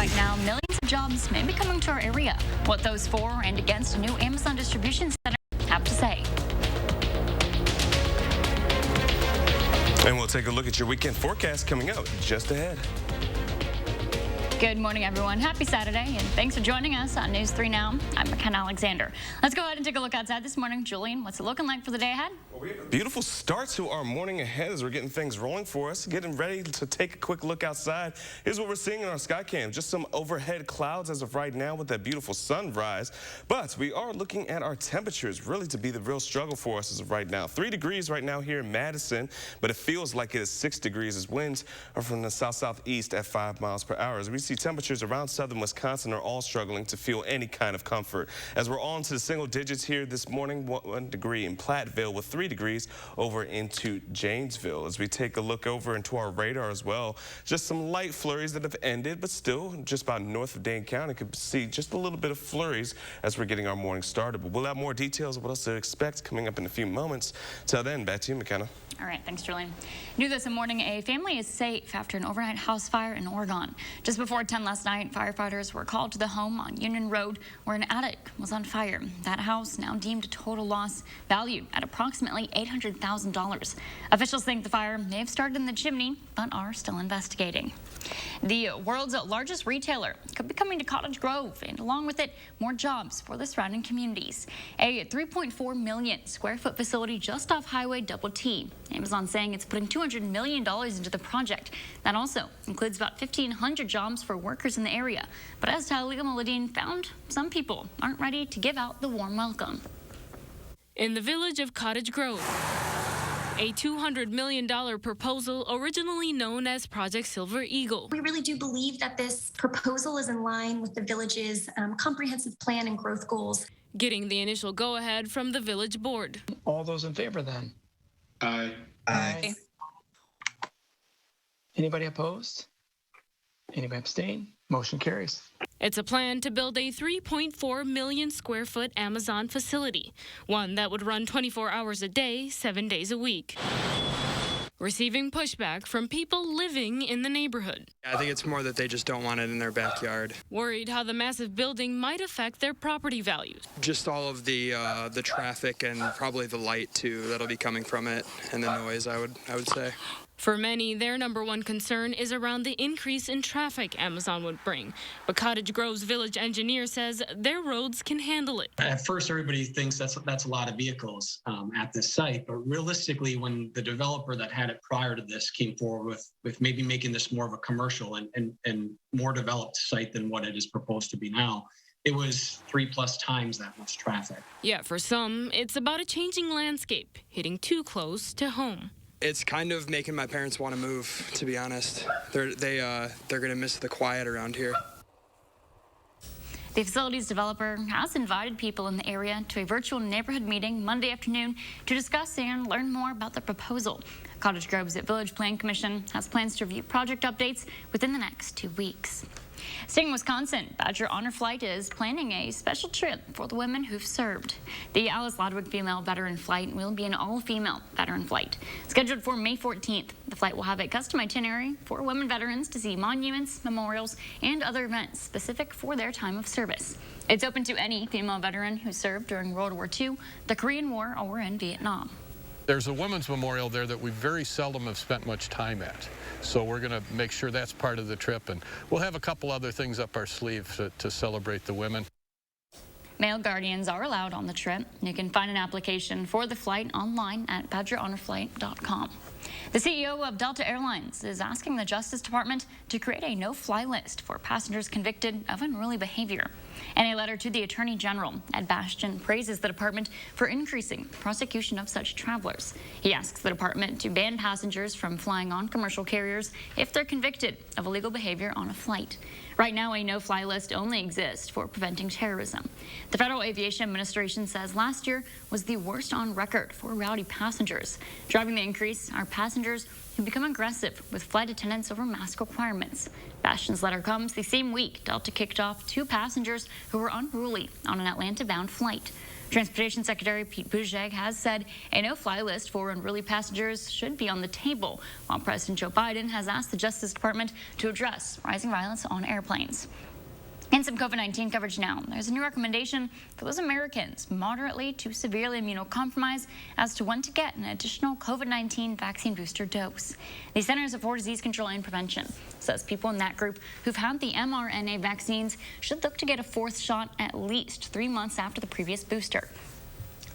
Right now, millions of jobs may be coming to our area. What those for and against a new Amazon distribution center have to say. And we'll take a look at your weekend forecast coming out just ahead. Good morning, everyone. Happy Saturday, and thanks for joining us on News 3 Now. I'm McKenna Alexander. Let's go ahead and take a look outside this morning. Julian, what's it looking like for the day ahead? Well, we have a beautiful start to our morning ahead as we're getting things rolling for us. Getting ready to take a quick look outside. Here's what we're seeing in our sky cam. Just some overhead clouds as of right now with that beautiful sunrise. But we are looking at our temperatures really to be the real struggle for us as of right now. 3 degrees right now here in Madison, but it feels like it is 6 degrees as winds are from the south-southeast at 5 miles per hour. As we see temperatures around southern Wisconsin are all struggling to feel any kind of comfort. As we're on to the single digits here this morning, 1 degree in Platteville with 3 degrees over into Janesville. As we take a look over into our radar as well, just some light flurries that have ended, but still just about north of Dane County. Could see just a little bit of flurries as we're getting our morning started. But we'll have more details of what else to expect coming up in a few moments. Till then, back to you, McKenna. All right, thanks, Julian. New this morning, a family is safe after an overnight house fire in Oregon. Just before 10 last night, firefighters were called to the home on Union Road where an attic was on fire. That house now deemed a total loss value at approximately $800,000. Officials think the fire may have started in the chimney, but are still investigating. The world's largest retailer could be coming to Cottage Grove, and along with it, more jobs for the surrounding communities. A 3.4 million square foot facility just off Highway WWII. Amazon saying it's putting $200 million into the project. That also includes about 1,500 jobs for workers in the area. But as Talia Muladin found, some people aren't ready to give out the warm welcome. In the village of Cottage Grove, a $200 million proposal originally known as Project Silver Eagle. We really do believe that this proposal is in line with the village's comprehensive plan and growth goals. Getting the initial go-ahead from the village board. All those in favor then? Aye. Aye. Anybody opposed? Anybody abstain? Motion carries. It's a plan to build a 3.4 million square foot Amazon facility, one that would run 24 hours a day, 7 days a week. Receiving pushback from people living in the neighborhood. I think it's more that they just don't want it in their backyard. Worried how the massive building might affect their property values. Just all of the traffic and probably the light too that'll be coming from it, and the noise, I would say. For many, their number one concern is around the increase in traffic Amazon would bring. But Cottage Grove's village engineer says their roads can handle it. At first, everybody thinks that's a lot of vehicles at this site. But realistically, when the developer that had it prior to this came forward with maybe making this more of a commercial and more developed site than what it is proposed to be now, it was 3+ times that much traffic. Yeah, for some, it's about a changing landscape, hitting too close to home. It's kind of making my parents want to move, to be honest. They're going to miss the quiet around here. The facility's developer has invited people in the area to a virtual neighborhood meeting Monday afternoon to discuss and learn more about the proposal. Cottage Grove's Village Plan Commission has plans to review project updates within the next 2 weeks. Staying in Wisconsin, Badger Honor Flight is planning a special trip for the women who've served. The Alice Ludwig Female Veteran Flight will be an all-female veteran flight. Scheduled for May 14th, the flight will have a custom itinerary for women veterans to see monuments, memorials, and other events specific for their time of service. It's open to any female veteran who served during World War II, the Korean War, or in Vietnam. There's a women's memorial there that we very seldom have spent much time at. So we're going to make sure that's part of the trip, and we'll have a couple other things up our sleeve to celebrate the women. Male guardians are allowed on the trip. You can find an application for the flight online at badgerhonorflight.com. The CEO of Delta Airlines is asking the Justice Department to create a no-fly list for passengers convicted of unruly behavior. In a letter to the Attorney General, Ed Bastian praises the department for increasing prosecution of such travelers. He asks the department to ban passengers from flying on commercial carriers if they're convicted of illegal behavior on a flight. Right now, a no-fly list only exists for preventing terrorism. The Federal Aviation Administration says last year was the worst on record for rowdy passengers. Driving the increase are passengers who become aggressive with flight attendants over mask requirements. Bastian's letter comes the same week Delta kicked off 2 passengers who were unruly on an Atlanta-bound flight. Transportation Secretary Pete Buttigieg has said a no-fly list for unruly passengers should be on the table, while President Joe Biden has asked the Justice Department to address rising violence on airplanes. In some COVID-19 coverage now, there's a new recommendation for those Americans moderately to severely immunocompromised as to when to get an additional COVID-19 vaccine booster dose. The Centers for Disease Control and Prevention says people in that group who've had the mRNA vaccines should look to get a fourth shot at least 3 months after the previous booster.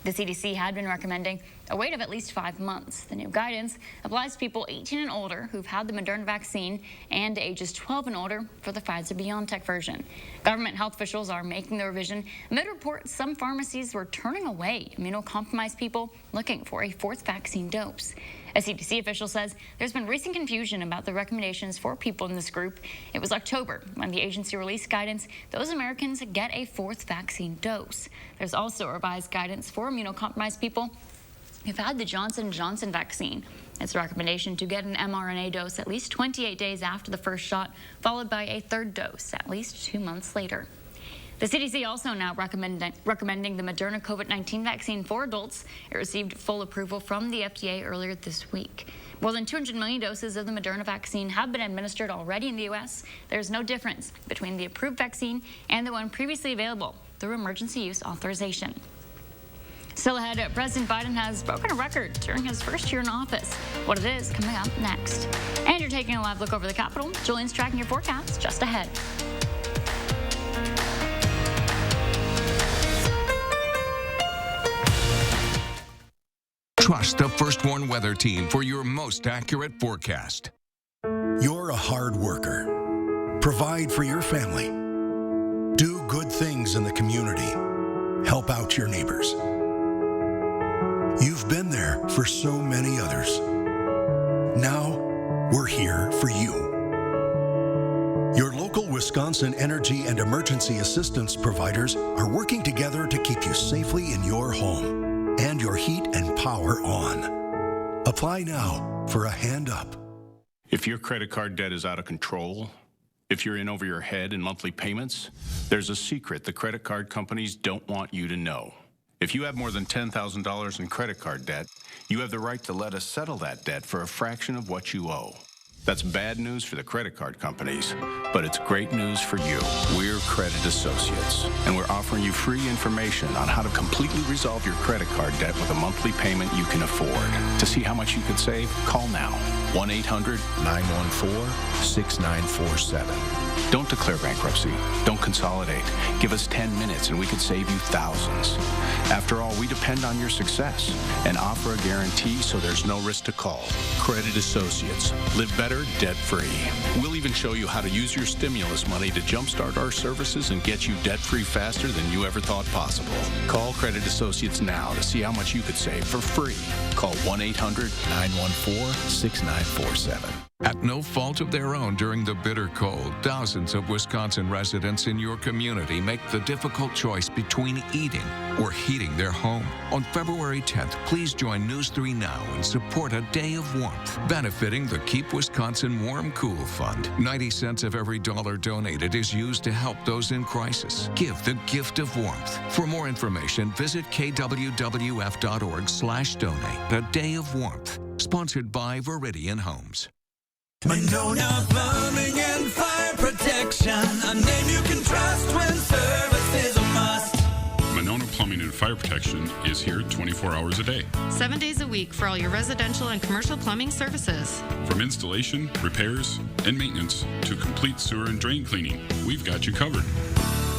The CDC had been recommending a wait of at least 5 months. The new guidance applies to people 18 and older who've had the Moderna vaccine and ages 12 and older for the Pfizer-BioNTech version. Government health officials are making the revision amid reports some pharmacies were turning away immunocompromised people looking for a fourth vaccine dose. A CDC official says there's been recent confusion about the recommendations for people in this group. It was October when the agency released guidance those Americans get a fourth vaccine dose. There's also revised guidance for immunocompromised people who've had the Johnson & Johnson vaccine. It's a recommendation to get an mRNA dose at least 28 days after the first shot, followed by a third dose at least 2 months later. The CDC also now recommending the Moderna COVID-19 vaccine for adults. It received full approval from the FDA earlier this week. More than 200 million doses of the Moderna vaccine have been administered already in the U.S. There's no difference between the approved vaccine and the one previously available through emergency use authorization. Still ahead, President Biden has broken a record during his first year in office. What it is coming up next. And you're taking a live look over the Capitol. Julian's tracking your forecast just ahead. Trust the First Warn Weather Team for your most accurate forecast. You're a hard worker. Provide for your family. Do good things in the community. Help out your neighbors. You've been there for so many others. Now, we're here for you. Your local Wisconsin energy and emergency assistance providers are working together to keep you safely in your home and your heat and power on. Apply now for a hand up. If your credit card debt is out of control, if you're in over your head in monthly payments, there's a secret the credit card companies don't want you to know. If you have more than $10,000 in credit card debt, you have the right to let us settle that debt for a fraction of what you owe. That's bad news for the credit card companies, but it's great news for you. We're Credit Associates, and we're offering you free information on how to completely resolve your credit card debt with a monthly payment you can afford. To see how much you could save, call now. 1-800-914-6947. Don't declare bankruptcy. Don't consolidate. Give us 10 minutes and we could save you thousands. After all, we depend on your success and offer a guarantee so there's no risk to call. Credit Associates. Live better, debt-free. We'll even show you how to use your stimulus money to jumpstart our services and get you debt-free faster than you ever thought possible. Call Credit Associates now to see how much you could save for free. Call 1-800-914-6947. At no fault of their own during the bitter cold, thousands of Wisconsin residents in your community make the difficult choice between eating or heating their home. On February 10th, please join News 3 Now and support a day of warmth, benefiting the Keep Wisconsin Warm Cool Fund. 90 cents of every dollar donated is used to help those in crisis. Give the gift of warmth. For more information, visit kwwf.org/donate. A day of warmth. Sponsored by Viridian Homes. Monona Plumbing and Fire Protection, a name you can trust when service is a must. Monona Plumbing and Fire Protection is here 24 hours a day. 7 days a week for all your residential and commercial plumbing services. From installation, repairs, and maintenance to complete sewer and drain cleaning, we've got you covered.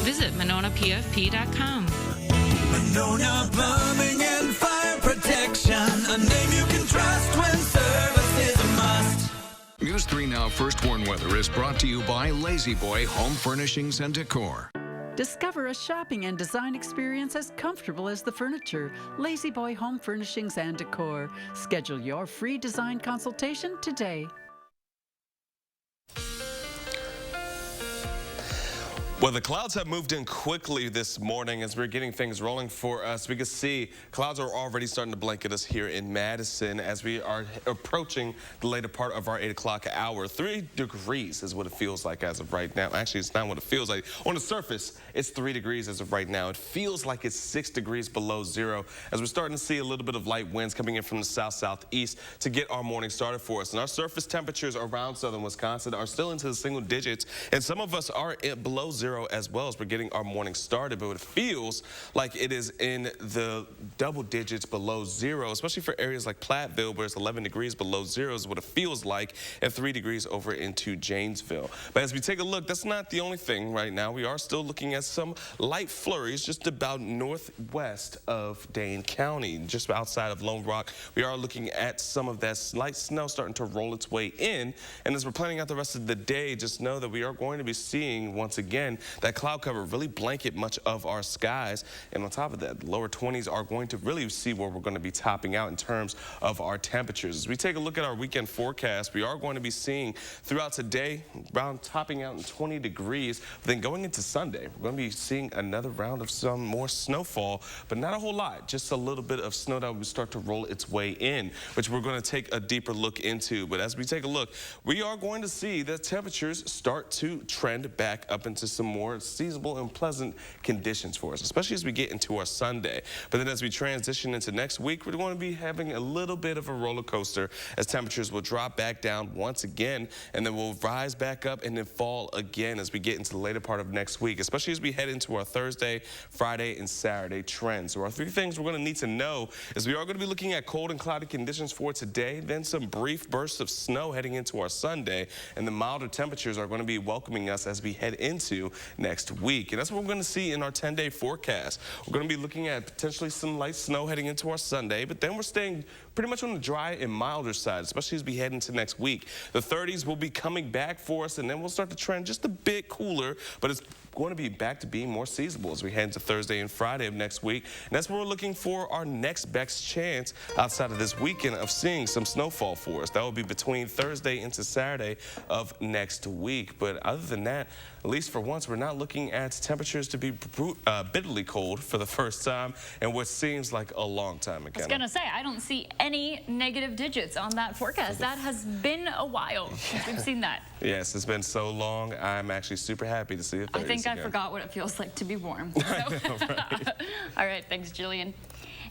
Visit MononaPFP.com. Monona Plumbing and Fire Protection, a name you can trust when service is a must. News 3 Now First Warn Weather is brought to you by Lazy Boy Home Furnishings and Decor. Discover a shopping and design experience as comfortable as the furniture. Lazy Boy Home Furnishings and Decor. Schedule your free design consultation today. Well, the clouds have moved in quickly this morning as we're getting things rolling for us. We can see clouds are already starting to blanket us here in Madison as we are approaching the later part of our 8 o'clock hour. 3 degrees is what it feels like as of right now. Actually, it's not what it feels like. On the surface, it's 3 degrees as of right now. It feels like it's 6 degrees below zero as we're starting to see a little bit of light winds coming in from the south-southeast to get our morning started for us. And our surface temperatures around southern Wisconsin are still into the single digits, and some of us are below zero as well as we're getting our morning started, but it feels like it is in the double digits below zero, especially for areas like Platteville where it's 11 degrees below zero is what it feels like, and 3 degrees over into Janesville. But as we take a look, that's not the only thing right now. We are still looking at some light flurries just about northwest of Dane County, just outside of Lone Rock. We are looking at some of that light snow starting to roll its way in, and as we're planning out the rest of the day, just know that we are going to be seeing once again that cloud cover really blanket much of our skies. And on top of that, lower 20s are going to really see where we're going to be topping out in terms of our temperatures. As we take a look at our weekend forecast, we are going to be seeing throughout today around topping out in 20 degrees. But then going into Sunday, we're going to be seeing another round of some more snowfall, but not a whole lot, just a little bit of snow that will start to roll its way in, which we're going to take a deeper look into. But as we take a look, we are going to see that temperatures start to trend back up into some more seasonable and pleasant conditions for us, especially as we get into our Sunday. But then as we transition into next week, we're going to be having a little bit of a roller coaster as temperatures will drop back down once again, and then we'll rise back up and then fall again as we get into the later part of next week, especially as we head into our Thursday, Friday, and Saturday trends. So our 3 things we're going to need to know is we are going to be looking at cold and cloudy conditions for today, then some brief bursts of snow heading into our Sunday, and the milder temperatures are going to be welcoming us as we head into next week. And that's what we're going to see in our 10-day forecast. We're going to be looking at potentially some light snow heading into our Sunday, but then we're staying pretty much on the dry and milder side, especially as we head into next week. The 30s will be coming back for us, and then we'll start to trend just a bit cooler, but it's going to be back to being more seasonable as we head into Thursday and Friday of next week. And that's where we're looking for our next best chance outside of this weekend of seeing some snowfall for us. That will be between Thursday into Saturday of next week. But other than that, at least for once, we're not looking at temperatures to be bitterly cold for the first time in what seems like a long time again. I was going to say, I don't see any negative digits on that forecast. That has been a while since we've seen that. Yes, it's been so long. I'm actually super happy to see the 30s I think again. I forgot what it feels like to be warm. So. Right. All right, thanks, Jillian.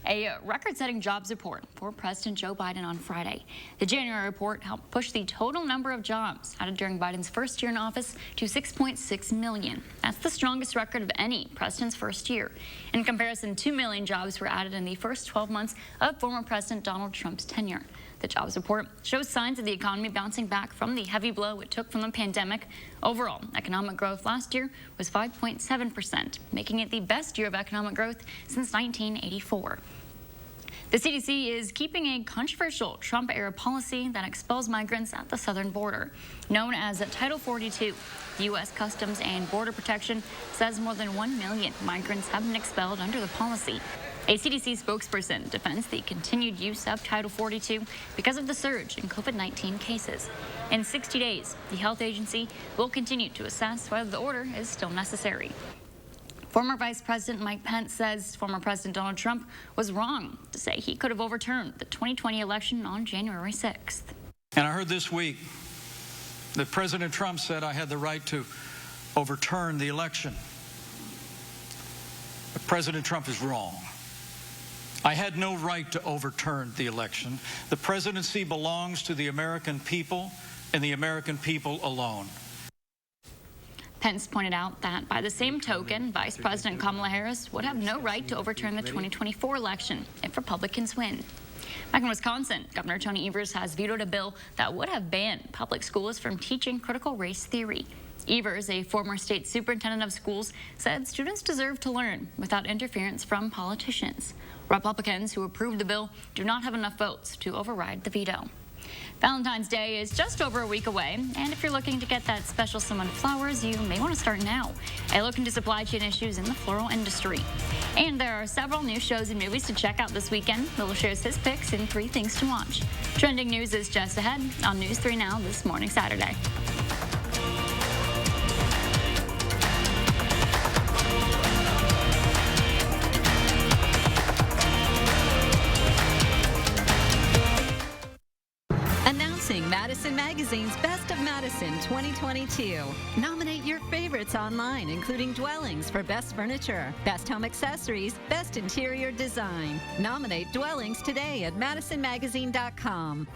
A record-setting jobs report for President Joe Biden on Friday. The January report helped push the total number of jobs added during Biden's first year in office to 6.6 million. That's the strongest record of any president's first year. In comparison, 2 million jobs were added in the first 12 months of former President Donald Trump's tenure. The jobs report shows signs of the economy bouncing back from the heavy blow it took from the pandemic. Overall, economic growth last year was 5.7%, making it the best year of economic growth since 1984. The CDC is keeping a controversial Trump-era policy that expels migrants at the southern border. Known as Title 42, the U.S. Customs and Border Protection says more than 1 million migrants have been expelled under the policy. A CDC spokesperson defends the continued use of Title 42 because of the surge in COVID-19 cases. In 60 days, the health agency will continue to assess whether the order is still necessary. Former Vice President Mike Pence says former President Donald Trump was wrong to say he could have overturned the 2020 election on January 6th. And I heard this week that President Trump said I had the right to overturn the election. But President Trump is wrong. I had no right to overturn the election. The presidency belongs to the American people and the American people alone. Pence pointed out that by the same token, Vice President Kamala Harris would have no right to overturn the 2024 election if Republicans win. Back in Wisconsin, Governor Tony Evers has vetoed a bill that would have banned public schools from teaching critical race theory. Evers, a former state superintendent of schools, said students deserve to learn without interference from politicians. Republicans who approved the bill do not have enough votes to override the veto. Valentine's Day is just over a week away, and if you're looking to get that special someone flowers, you may want to start now. A look into supply chain issues in the floral industry. And there are several new shows and movies to check out this weekend. Will shares his picks and 3 things to watch. Trending news is just ahead on News 3 Now this morning, Saturday. Magazine's Best of Madison 2022. Nominate your favorites online, including dwellings for best furniture, best home accessories, best interior design. Nominate dwellings today at madisonmagazine.com.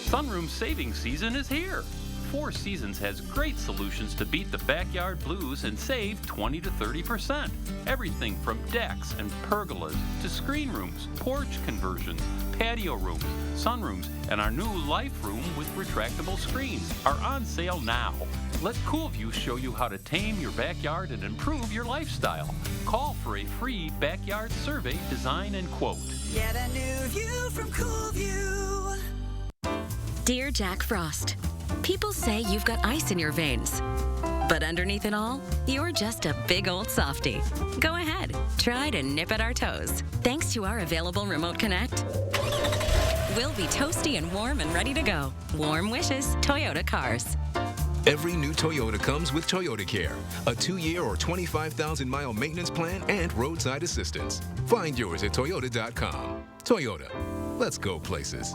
Sunroom savings season is here. Four Seasons has great solutions to beat the backyard blues and save 20 to 30%. Everything from decks and pergolas to screen rooms, porch conversions, patio rooms, sunrooms, and our new life room with retractable screens are on sale now. Let CoolView show you how to tame your backyard and improve your lifestyle. Call for a free backyard survey, design, and quote. Get a new view from CoolView. Dear Jack Frost, people say you've got ice in your veins. But underneath it all, you're just a big old softie. Go ahead, try to nip at our toes. Thanks to our available Remote Connect, we'll be toasty and warm and ready to go. Warm wishes, Toyota Cars. Every new Toyota comes with Toyota Care, a 2-year or 25,000-mile maintenance plan and roadside assistance. Find yours at Toyota.com. Toyota, let's go places.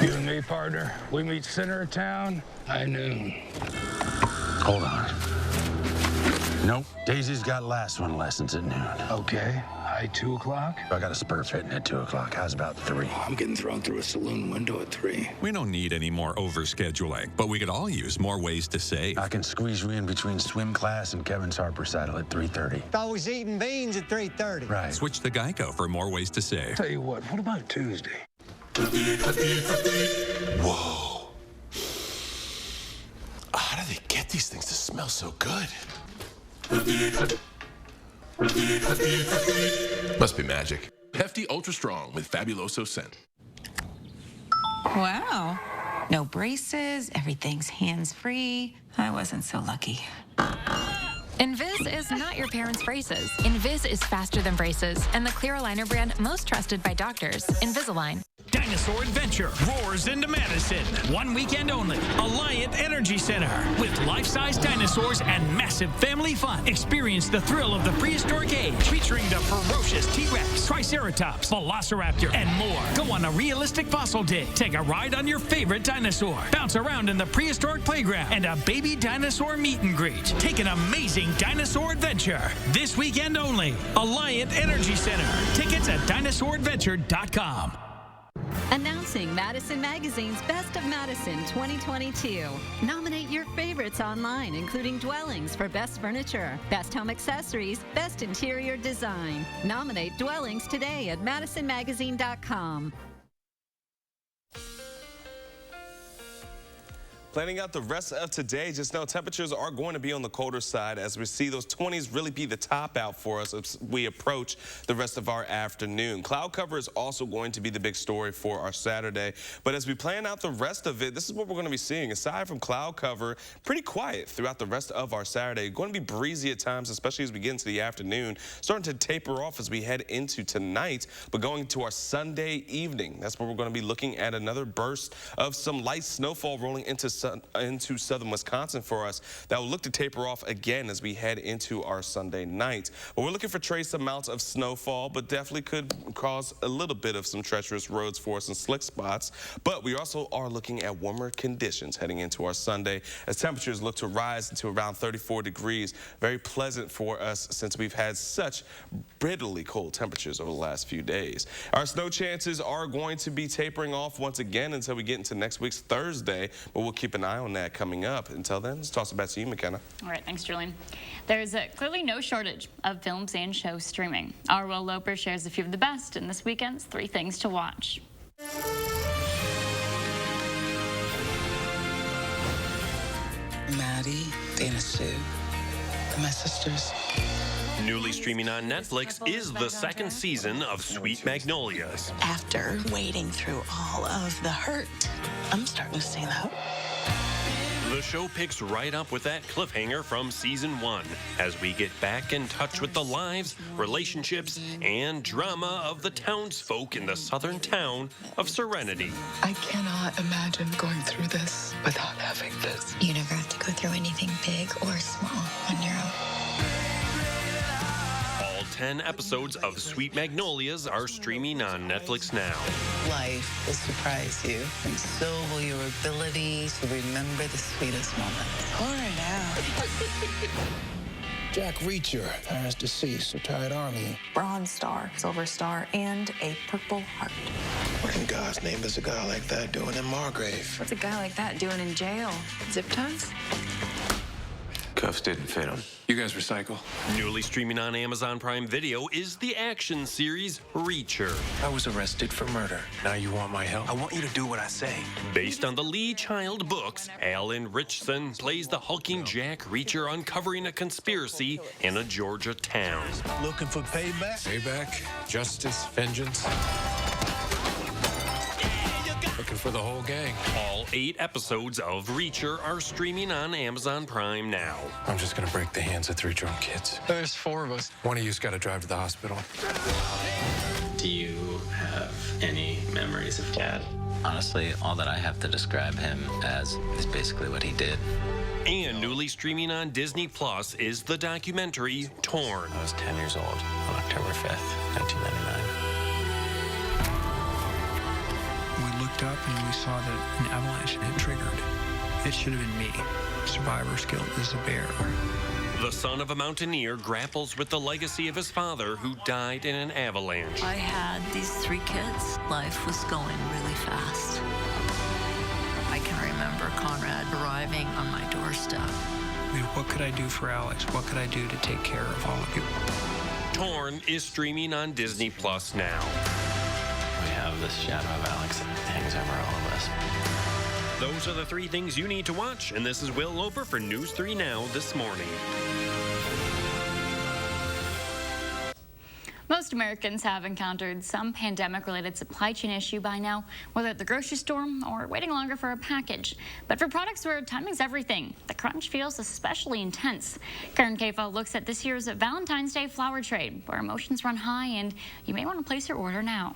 You and me, partner, we meet center of town, high noon. Hold on. Nope, Daisy's got last one lessons at noon. Okay, high 2 o'clock? I got a spur fitting at 2 o'clock. How's about 3? I'm getting thrown through a saloon window at 3. We don't need any more overscheduling, but we could all use more ways to save. I can squeeze you in between swim class and Kevin's Harper saddle at 3:30. I was eating beans at 3:30. Right. Switch to Geico for more ways to save. Tell you what about Tuesday? Whoa. How do they get these things to smell so good? Must be magic. Hefty Ultra Strong with Fabuloso scent. Wow. No braces, everything's hands-free. I wasn't so lucky. Invis is not your parents' braces. Invis is faster than braces and the clear aligner brand most trusted by doctors, Invisalign. Dinosaur Adventure roars into Madison. 1 weekend only. Alliant Energy Center. With life-size dinosaurs and massive family fun. Experience the thrill of the prehistoric age. Featuring the ferocious T-Rex, Triceratops, Velociraptor, and more. Go on a realistic fossil dig. Take a ride on your favorite dinosaur. Bounce around in the prehistoric playground. And a baby dinosaur meet and greet. Take an amazing dinosaur adventure. This weekend only. Alliant Energy Center. Tickets at dinosauradventure.com. Announcing Madison Magazine's Best of Madison 2022. Nominate your favorites online, including dwellings for best furniture, best home accessories, best interior design. Nominate dwellings today at madisonmagazine.com. Planning out the rest of today, just know temperatures are going to be on the colder side as we see those 20s really be the top out for us as we approach the rest of our afternoon. Cloud cover is also going to be the big story for our Saturday. But as we plan out the rest of it, this is what we're going to be seeing. Aside from cloud cover, pretty quiet throughout the rest of our Saturday. Going to be breezy at times, especially as we get into the afternoon. Starting to taper off as we head into tonight, but going to our Sunday evening. That's where we're going to be looking at another burst of some light snowfall rolling into southern Wisconsin for us. That will look to taper off again as we head into our Sunday night. But we're looking for trace amounts of snowfall, but definitely could cause a little bit of some treacherous roads for us and slick spots. But we also are looking at warmer conditions heading into our Sunday as temperatures look to rise into around 34 degrees. Very pleasant for us since we've had such bitterly cold temperatures over the last few days. Our snow chances are going to be tapering off once again until we get into next week's Thursday, but we'll keep an eye on that coming up. Until then, let's toss it back to you, McKenna. All right, thanks, Julian. There's clearly no shortage of films and shows streaming. Our Will Loper shares a few of the best in this weekend's 3 Things to Watch. Maddie, Dana Sue, and my sisters. Newly streaming on Netflix is the 2nd season of Sweet Magnolias. After wading through all of the hurt, I'm starting to see that. The show picks right up with that cliffhanger from season 1 as we get back in touch with the lives, relationships, and drama of the townsfolk in the southern town of Serenity. I cannot imagine going through this without having this. You never have to go through anything big or small on your own. All 10 episodes of Sweet Magnolias are streaming on Netflix now. Life will surprise you, and so will your ability to remember the sweetest moments. Pour it out. Jack Reacher, parents deceased, retired Army. Bronze Star, Silver Star, and a Purple Heart. What in God's name is a guy like that doing in Margrave? What's a guy like that doing in jail? Zip ties? Cuffs didn't fit him. You guys recycle? Newly streaming on Amazon Prime Video is the action series Reacher. I was arrested for murder. Now you want my help? I want you to do what I say. Based on the Lee Child books, Alan Richardson plays the hulking Jack Reacher uncovering a conspiracy in a Georgia town. Looking for payback? Payback, justice, vengeance. Looking for the whole gang. All 8 episodes of Reacher are streaming on Amazon Prime now. I'm just gonna break the hands of 3 drunk kids. There's 4 of us. One of you's got to drive to the hospital. Do you have any memories of Dad? Honestly, all that I have to describe him as is basically what he did. And newly streaming on Disney Plus is the documentary Torn. I was 10 years old on October 5th, 1999. We looked up and we saw that an avalanche had triggered. It should have been me. Survivor's guilt is a bear. The son of a mountaineer grapples with the legacy of his father who died in an avalanche. I had these 3 kids. Life was going really fast. I can remember Conrad arriving on my doorstep. I mean, what could I do for Alex? What could I do to take care of all of you? Torn is streaming on Disney Plus now. We have this shadow of Alex that hangs over all of us. Those are the 3 things you need to watch, and this is Will Loper for News 3 Now this morning. Most Americans have encountered some pandemic-related supply chain issue by now, whether at the grocery store or waiting longer for a package. But for products where timing's everything, the crunch feels especially intense. Karen Kafa looks at this year's Valentine's Day flower trade, where emotions run high and you may want to place your order now.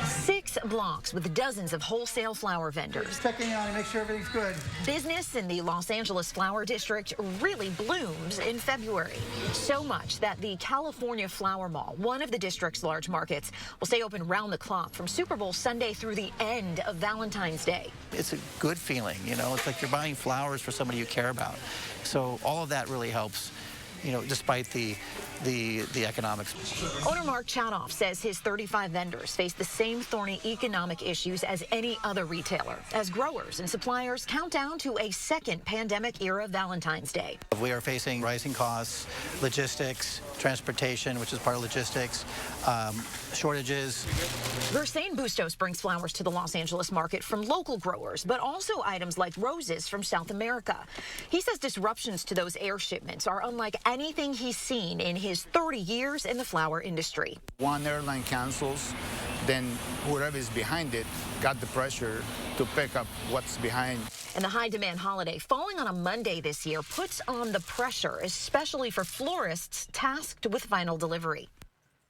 6 blocks with dozens of wholesale flower vendors. Checking on to make sure everything's good. Business in the Los Angeles Flower District really blooms in February. So much that the California Flower Mall, one of the district's large markets, will stay open round the clock from Super Bowl Sunday through the end of Valentine's Day. It's a good feeling, you know, it's like you're buying flowers for somebody you care about. So all of that really helps, you know, despite the economics. Owner Mark Chadoff says his 35 vendors face the same thorny economic issues as any other retailer, as growers and suppliers count down to a second pandemic-era Valentine's Day. We are facing rising costs, logistics, transportation, which is part of logistics, shortages. Gersain Bustos brings flowers to the Los Angeles market from local growers, but also items like roses from South America. He says disruptions to those air shipments are unlike anything he's seen in his 30 years in the flower industry. One airline cancels, then whoever is behind it got the pressure to pick up what's behind. And the high-demand holiday falling on a Monday this year puts on the pressure, especially for florists tasked with final delivery.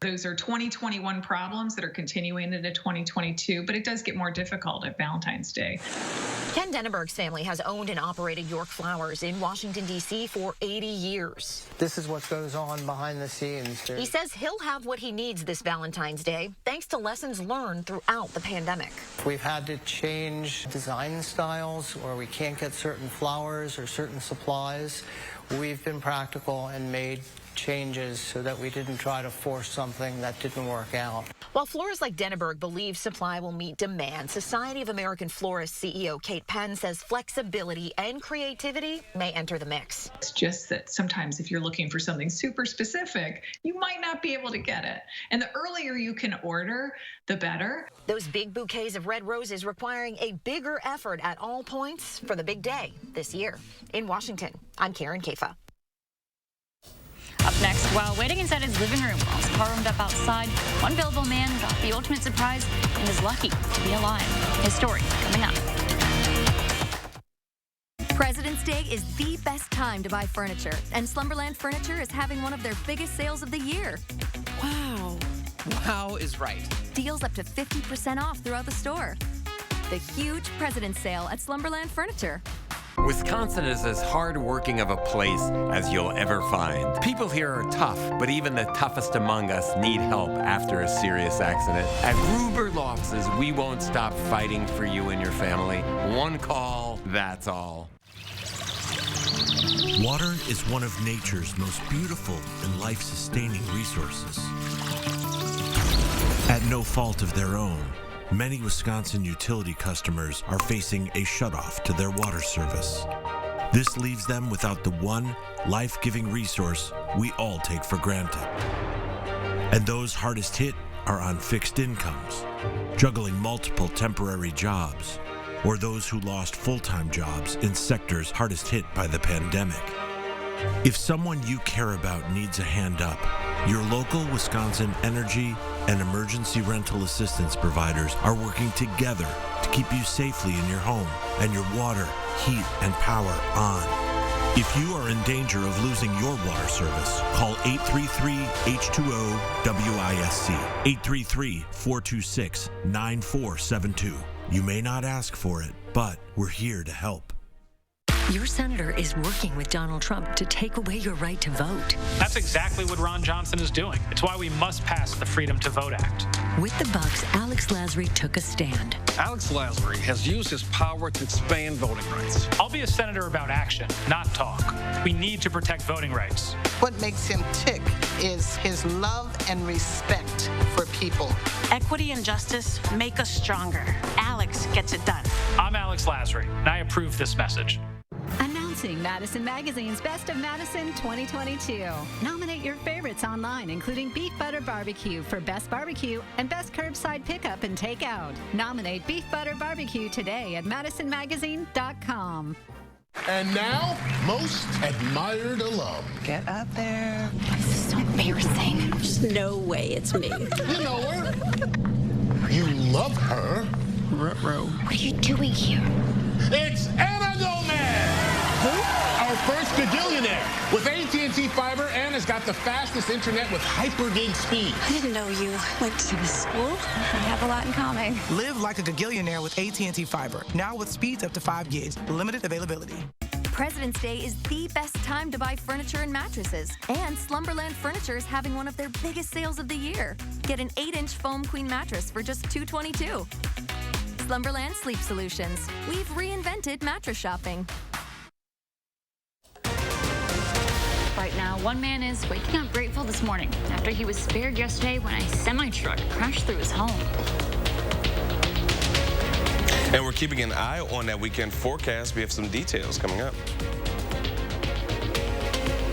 Those are 2021 problems that are continuing into 2022, but it does get more difficult at Valentine's Day. Ken Denneberg's family has owned and operated York Flowers in Washington, D.C. for 80 years. This is what goes on behind the scenes. He says he'll have what he needs this Valentine's Day, thanks to lessons learned throughout the pandemic. We've had to change design styles where we can't get certain flowers or certain supplies. We've been practical and made changes so that we didn't try to force something that didn't work out. While florists like Denneberg believe supply will meet demand, Society of American Florists CEO Kate Penn says flexibility and creativity may enter the mix. It's just that sometimes if you're looking for something super specific, you might not be able to get it. And the earlier you can order, the better. Those big bouquets of red roses requiring a bigger effort at all points for the big day this year. In Washington, I'm Karen Kafa. Up next, while waiting inside his living room while his car warmed up outside, one Belleville man got the ultimate surprise and is lucky to be alive. His story coming up. President's Day is the best time to buy furniture, and Slumberland Furniture is having one of their biggest sales of the year. Wow. Wow is right. Deals up to 50% off throughout the store. The huge President's Sale at Slumberland Furniture. Wisconsin is as hard-working of a place as you'll ever find. People here are tough, but even the toughest among us need help after a serious accident. At Gruber's offices, we won't stop fighting for you and your family. One call, that's all. Water is one of nature's most beautiful and life-sustaining resources. At no fault of their own, many Wisconsin utility customers are facing a shutoff to their water service. This leaves them without the one life-giving resource we all take for granted. And those hardest hit are on fixed incomes, juggling multiple temporary jobs, or those who lost full-time jobs in sectors hardest hit by the pandemic. If someone you care about needs a hand up, your local Wisconsin energy and emergency rental assistance providers are working together to keep you safely in your home and your water, heat, and power on. If you are in danger of losing your water service, call 833-H2O-WISC, 833-426-9472. You may not ask for it, but we're here to help. Your senator is working with Donald Trump to take away your right to vote. That's exactly what Ron Johnson is doing. It's why we must pass the Freedom to Vote Act. With the Bucks, Alex Lasry took a stand. Alex Lasry has used his power to expand voting rights. I'll be a senator about action, not talk. We need to protect voting rights. What makes him tick is his love and respect for people. Equity and justice make us stronger. Alex gets it done. I'm Alex Lasry, and I approve this message. Announcing Madison Magazine's Best of Madison 2022. Nominate your favorites online, including Beef Butter Barbecue for Best Barbecue and Best Curbside Pickup and Takeout. Nominate Beef Butter Barbecue today at madisonmagazine.com. And now, most admired alum. Get up there. This is so embarrassing. There's no way it's me. You know her. You love her. Ruh-roh. What are you doing here? It's Anna Gomez! Who? Our first gagillionaire. With AT&T Fiber, Anna's got the fastest internet with hyper-gig speed. I didn't know you went to this school. We have a lot in common. Live like a gagillionaire with AT&T Fiber. Now with speeds up to 5 gigs. Limited availability. President's Day is the best time to buy furniture and mattresses. And Slumberland Furniture is having one of their biggest sales of the year. Get an 8-inch foam queen mattress for just $222. Slumberland Sleep Solutions. We've reinvented mattress shopping. Right now, one man is waking up grateful this morning after he was spared yesterday when a semi-truck crashed through his home. And we're keeping an eye on that weekend forecast. We have some details coming up.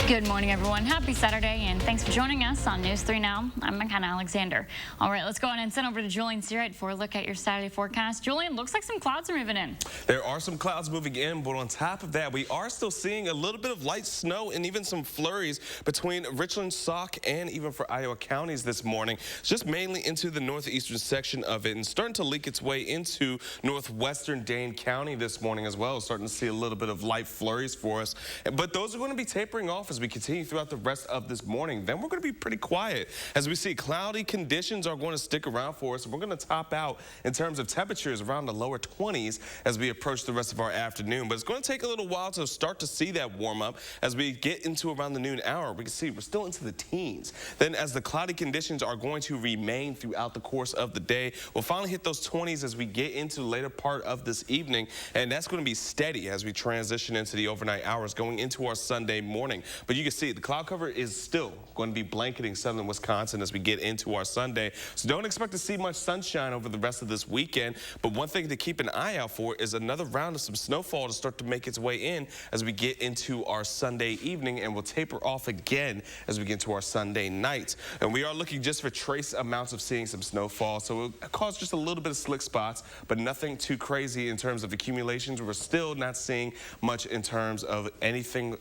Good morning, everyone. Happy Saturday, and thanks for joining us on News 3 Now. I'm McKenna Alexander. All right, let's go on and send over to Julian Searight for a look at your Saturday forecast. Julian, looks like some clouds are moving in. There are some clouds moving in, but on top of that, we are still seeing a little bit of light snow and even some flurries between Richland, Sauk, and even for Iowa counties this morning. It's just mainly into the northeastern section of it and starting to leak its way into northwestern Dane County this morning as well. Starting to see a little bit of light flurries for us. But those are going to be tapering off as we continue throughout the rest of this morning. Then we're going to be pretty quiet as we see cloudy conditions are going to stick around for us. We're going to top out in terms of temperatures around the lower 20s as we approach the rest of our afternoon. But it's going to take a little while to start to see that warm up as we get into around the noon hour. We can see we're still into the teens. Then as the cloudy conditions are going to remain throughout the course of the day, we'll finally hit those 20s as we get into the later part of this evening. And that's going to be steady as we transition into the overnight hours going into our Sunday morning. But you can see the cloud cover is still going to be blanketing southern Wisconsin as we get into our Sunday. So don't expect to see much sunshine over the rest of this weekend. But one thing to keep an eye out for is another round of some snowfall to start to make its way in as we get into our Sunday evening, and we'll taper off again as we get into our Sunday night. And we are looking just for trace amounts of seeing some snowfall. So it'll cause just a little bit of slick spots, but nothing too crazy in terms of accumulations. We're still not seeing much in terms of anything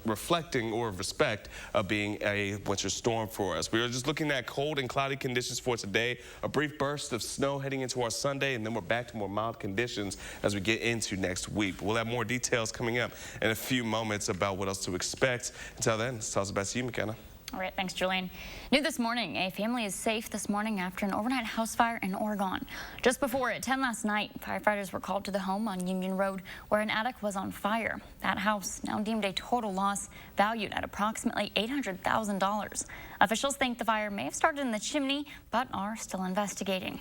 reflecting or respect of being a winter storm for us. We are just looking at cold and cloudy conditions for today, a brief burst of snow heading into our Sunday, and then we're back to more mild conditions as we get into next week. We'll have more details coming up in a few moments about what else to expect. Until then, let's toss it back to you, McKenna. All right, thanks, Julian. New this morning, a family is safe this morning after an overnight house fire in Oregon. Just before 10 last night, firefighters were called to the home on Union Road where an attic was on fire. That house, now deemed a total loss, valued at approximately $800,000. Officials think the fire may have started in the chimney, but are still investigating.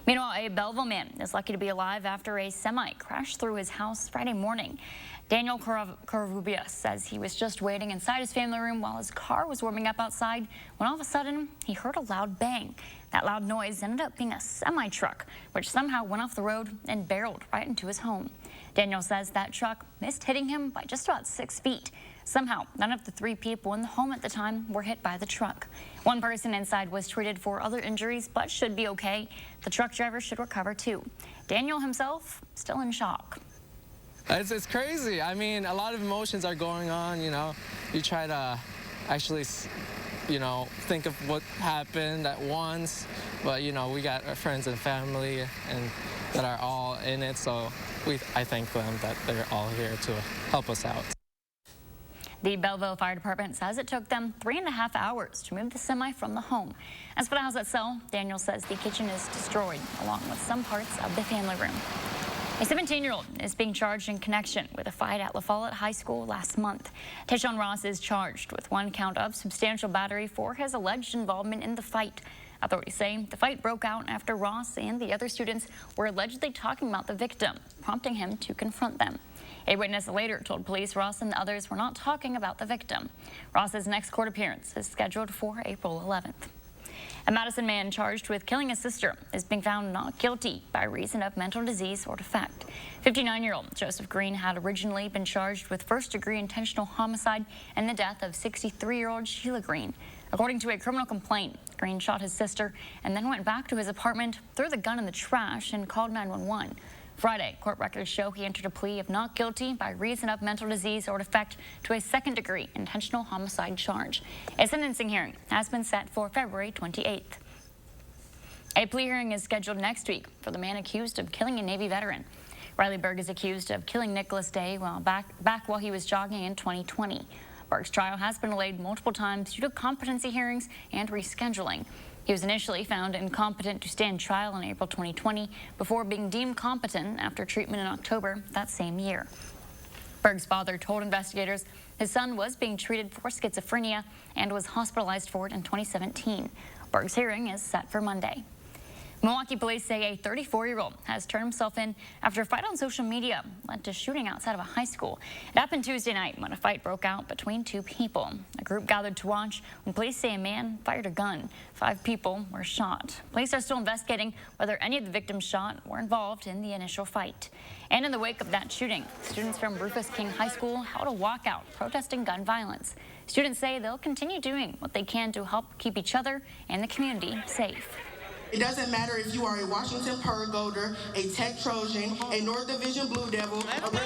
Meanwhile, a Belleville man is lucky to be alive after a semi crashed through his house Friday morning. Daniel Covarrubias says he was just waiting inside his family room while his car was warming up outside when all of a sudden he heard a loud bang. That loud noise ended up being a semi-truck, which somehow went off the road and barreled right into his home. Daniel says that truck missed hitting him by just about 6 feet. Somehow, none of the 3 people in the home at the time were hit by the truck. One person inside was treated for other injuries, but should be okay. The truck driver should recover too. Daniel himself, still in shock. It's crazy. I mean, a lot of emotions are going on, you know. You try to actually, you know, think of what happened at once, but, you know, we got our friends and family and that are all in it, so I thank them that they're all here to help us out. The Belleville Fire Department says it took them 3.5 hours to move the semi from the home. As for the house itself, Daniel says the kitchen is destroyed, along with some parts of the family room. A 17-year-old is being charged in connection with a fight at La Follette High School last month. Tayshawn Ross is charged with 1 count of substantial battery for his alleged involvement in the fight. Authorities say the fight broke out after Ross and the other students were allegedly talking about the victim, prompting him to confront them. A witness later told police Ross and the others were not talking about the victim. Ross's next court appearance is scheduled for April 11th. A Madison man charged with killing his sister is being found not guilty by reason of mental disease or defect. 59-year-old Joseph Green had originally been charged with first-degree intentional homicide and the death of 63-year-old Sheila Green. According to a criminal complaint, Green shot his sister and then went back to his apartment, threw the gun in the trash, and called 911. Friday, court records show he entered a plea of not guilty by reason of mental disease or defect to a second-degree intentional homicide charge. A sentencing hearing has been set for February 28th. A plea hearing is scheduled next week for the man accused of killing a Navy veteran. Riley Berg is accused of killing Nicholas Day back while he was jogging in 2020. Berg's trial has been delayed multiple times due to competency hearings and rescheduling. He was initially found incompetent to stand trial in April 2020 before being deemed competent after treatment in October that same year. Berg's father told investigators his son was being treated for schizophrenia and was hospitalized for it in 2017. Berg's hearing is set for Monday. Milwaukee police say a 34-year-old has turned himself in after a fight on social media led to shooting outside of a high school. It happened Tuesday night when a fight broke out between 2 people. A group gathered to watch when police say a man fired a gun. 5 people were shot. Police are still investigating whether any of the victims shot were involved in the initial fight. And in the wake of that shooting, students from Rufus King High School held a walkout protesting gun violence. Students say they'll continue doing what they can to help keep each other and the community safe. It doesn't matter if you are a Washington Pearl Golder, a Tech Trojan, a North Division Blue Devil, a Riverside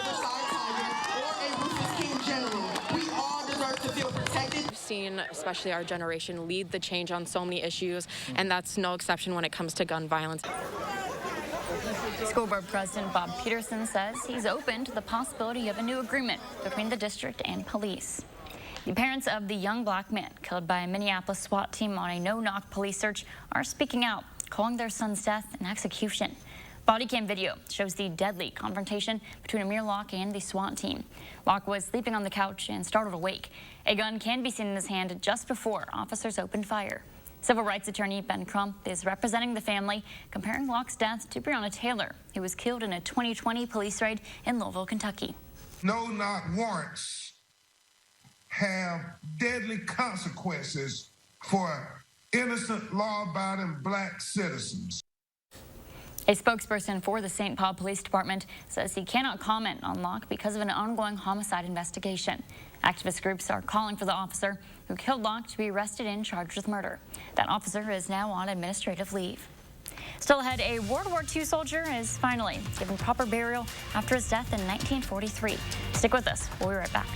Tiger, or a Rufus King General. We all deserve to feel protected. We've seen, especially our generation, lead the change on so many issues, and that's no exception when it comes to gun violence. School Board President Bob Peterson says he's open to the possibility of a new agreement between the district and police. The parents of the young black man killed by a Minneapolis SWAT team on a no-knock police search are speaking out, calling their son's death an execution. Body cam video shows the deadly confrontation between Amir Locke and the SWAT team. Locke was sleeping on the couch and startled awake. A gun can be seen in his hand just before officers opened fire. Civil rights attorney Ben Crump is representing the family, comparing Locke's death to Breonna Taylor, who was killed in a 2020 police raid in Louisville, Kentucky. No-knock warrants have deadly consequences for innocent, law-abiding black citizens. A spokesperson for the St. Paul Police Department says he cannot comment on Locke because of an ongoing homicide investigation. Activist groups are calling for the officer who killed Locke to be arrested and charged with murder. That officer is now on administrative leave. Still ahead, a World War II soldier is finally given proper burial after his death in 1943. Stick with us. We'll be right back.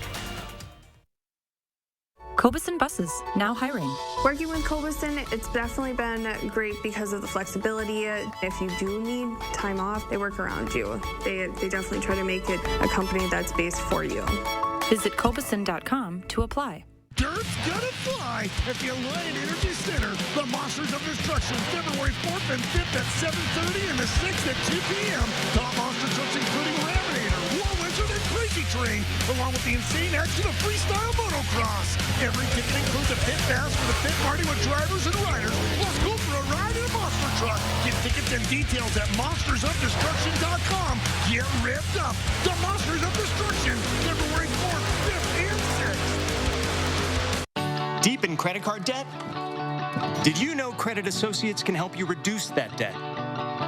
Cobuson Buses, now hiring. Working with Cobuson, it's definitely been great because of the flexibility. If you do need time off, they work around you. They definitely try to make it a company that's based for you. Visit Cobuson.com to apply. Dirt's gonna fly at the Alliant Energy Center. The Monsters of Destruction, February 4th and 5th at 7:30 and the 6th at 2 p.m. Top monster trucks including Laminator, War Wizard, and Crazy Train, along with the insane action of freestyle motocross. Every ticket includes a pit pass for the pit party with drivers and riders, plus go for a ride in a monster truck. Get tickets and details at monstersofdestruction.com. Get ripped up. The Monsters of Destruction, February 4th, 5th, and 6th. Deep in credit card debt? Did you know Credit Associates can help you reduce that debt?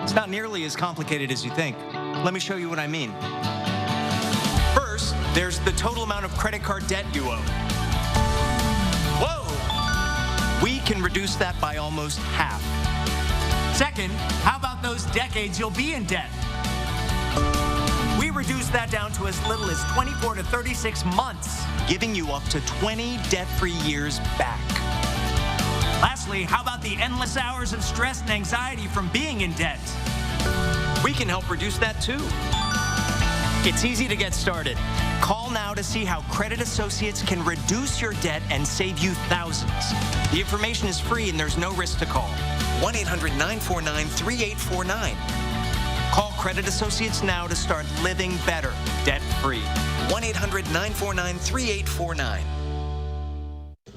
It's not nearly as complicated as you think. Let me show you what I mean. First, there's the total amount of credit card debt you owe. Whoa! We can reduce that by almost half. Second, how about those decades you'll be in debt? We reduced that down to as little as 24 to 36 months, giving you up to 20 debt-free years back. Lastly, how about the endless hours of stress and anxiety from being in debt? We can help reduce that too. It's easy to get started. Call now to see how Credit Associates can reduce your debt and save you thousands. The information is free and there's no risk to call. 1-800-949-3849. Call Credit Associates now to start living better, debt-free. 1-800-949-3849.